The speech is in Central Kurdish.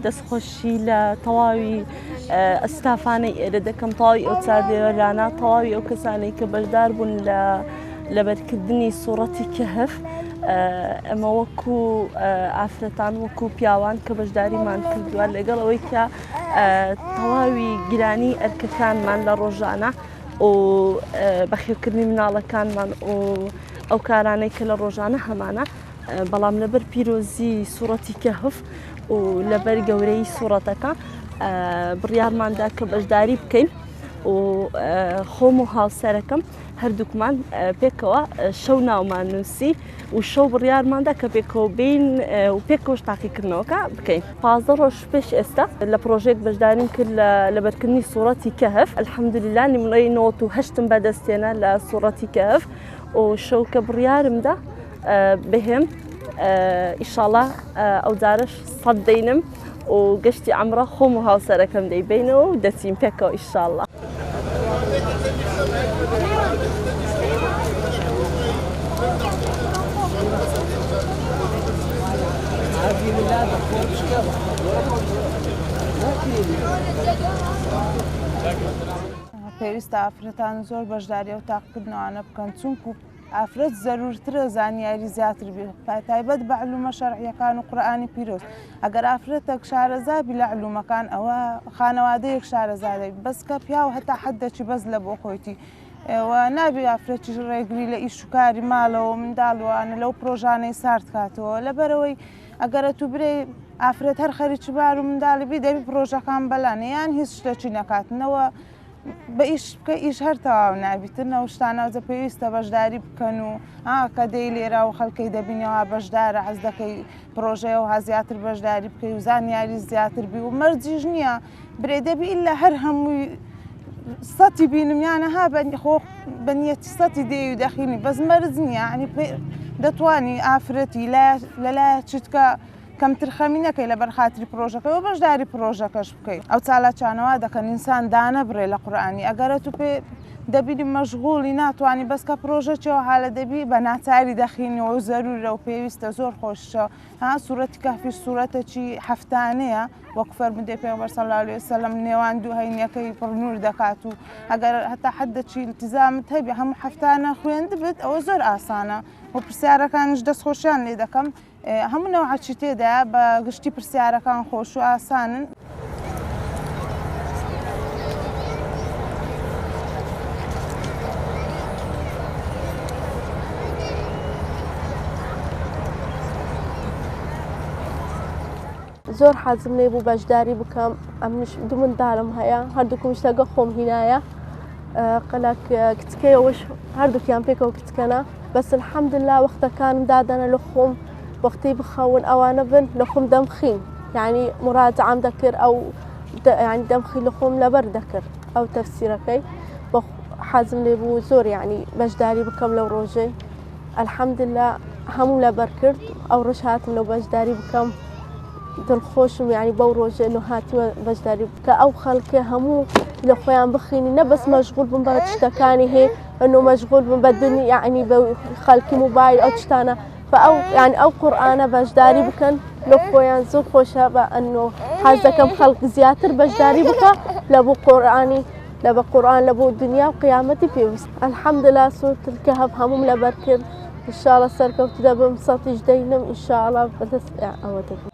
دەستخۆشی لە تەواوی ئەستافانەی ئێرە دەکەم، تەواوی ئەو چاردێوەرانە، تەواوی ئەو کەسانەی کە بەشدار بوون لە بەرکردنی سوورەتی کەهف. ئەمە وەکو ئافرەتان وەکو پیاوان کە بەشداریمان کردووە لەگەڵ ئەوەی کە تەواوی گرانی ئەرکەکانمان لە ڕۆژانە و بەخێوکردنی مناڵەکانمان و ئەو کارانەی کە لە ڕۆژانە هەمانە، بەڵام لەبەر پیرۆزی سوورەتی کەهف و لەبەر گەورەی سوورەتەکە بڕیارماندا کە بەشداری بکەین و خۆم و هاوسەرەکەم هەردووکمان پێکەوە شەو ناومان نووسی و شەو بڕیارماندا کە پێکەوە بین و پێکەوەش تاقیکردنەوەکە بکەین. 15 ڕۆژ پێش ئێستا لە پرۆژێک بەشداریم کرد لە بەرکردنی سوورەتی کەهف. ئەلحەمدولیلا نیمرەی 98م بەدەستێنە لە سوورەتی کەهف و شەو کە بڕیارمدا بهم ئیشاڵڵا ئەو جارش سەد دەینم و گەشتی عەمرە خۆم و هاوسەرەکەم دەیبینەوە و دەچین پێکەوە ئیشاڵڵا. پێویستە ئافرەتان زۆر بەشداری و تاقیکردنەوەوانە بکەن، چونکو ئافرەت زەرورترە زانیاری زیاتر بێ، تایبەت بە علومە شەرعیەکان و قورئانی پیرۆز. ئەگەر ئافرەتێک شارەزابی لە علومەکان ئەوە خانەوادەیەک شارەزادەی، بەس کە پیاو هەتا حەدێکی بەس لە بۆ خۆیتی و نابێ ئافرەتیش ڕێگری لە ئیش و کاری ماڵەوە منداڵوانە لەو پرۆژانەی سارد کاتەوە. لەبەرەوەی ئەگەرە تو برێ ئافرەت هەر خەریکی بار و منداڵی بی دەبی پرۆژەکان بەلانە یان هیچ شتێکی نەکاتنەوە بە ئیش بکە ئیش هەر تەواو نابیتنەوە شتانەوەجە پێویستە بەشداری بکەن و کە دەی لێرە و خەڵکەی دەبینەوە بەشدارە حەز دەکەی پرۆژەیە و هەزیاتر بەشداری بکەی و زانیاری زیاتر بی و مەرجیش نییە برێ دەبی ئللا هەر هەمووی سەتی بینمیانەها بە نیەتی سەتی دێوی و دەخینی بەس مەرج نییە، عنی دەتوانی ئافرەتی لەلایە چیتکە کەمتر خەمی نەکەی لە بەرخاتری پرۆژەکەی و بەشداری پرۆژەکەش بکەیت. ئەو چالاکیانەوە دەکەن ئینسان دانە بڕێ لە قورئانی. ئەگەرە تو پێ دەبیری مەشغوڵی ناتوانانی بەسکە پرۆژەکەوە حالە دەبی بە ناچاری دەخینەوە و زەرورە و پێویستە زۆر خۆشە. سوورەتی کەهفیش سوورەتێکی هەفتانەیە وەکو فەرمودەی پێغەمبەر صلی الله علیه وسلم نێوان دوو هەینیەکەی پڕنور دەکات و ئەگەر هەتا حەدێکی التیزامت هەبێ هەموو هەفتانە خوێندبێت ئەوە زۆر ئاسانە و پرسیارەکانیش دەستخۆشیان لێ دەکەم. هەموو نەوعەتی تێدایە بە گشتی پرسیارەکان خۆش و ئاسانن. زۆر حەزم لێ بوو بەشداری بکەم، ئەمش دوو منداڵم هەیە، هەردووکمش لەگە خۆم هینایە، قەلک کچکەیەوەش هەردووکیان پێکەوە کچکەنە، بەس الحەمدلله وەختەکانم دادەنە لە خۆم وەختی بخەون ئەوانە بن لە خۆم دەمخین، یعنی مراجعەم دەکرد ئەو ینی دەمخی لە خۆم لەبەر دەکرد ئەو تەفسیرەکەی حەزم لێ بوو زۆر یعنی بەشداری بکەم لەو ڕۆژەی. الحەمدلله هەموو لەبەر کرد، ئەو ڕۆژ هاتم لەو بەشداری بکەم، دڵخۆشم یعنی بەو ڕۆژێ نۆ هاتیوە بەشداری بکە ئەو خەڵکێ هەموو لە خۆیان بخینی نەبەس مەشغوڵ بن بە شتەکانی هەیە ئەنۆ مەشغوڵ بن بە دنیا یعنی بە خەڵکی موبایل ئەو شتانە فەو یعنی ئەو قورئانە بەشداری بکەن لە خۆیان زۆر خۆشە بە ئەنۆ حەز دەکەم خەڵک زیاتر بەشداری بکە لە بۆ قورئانی لە بە قورئان لە بۆ دنیا و قیامەتی پێویست. الحەمدلله سوورەتل کەهف هەمووم لەبەر کرد، ئینشاڵڵا سەرکەوتو دەبم سەتیش دەینم ئینشاڵڵا بەدەست ئەوە دەبم.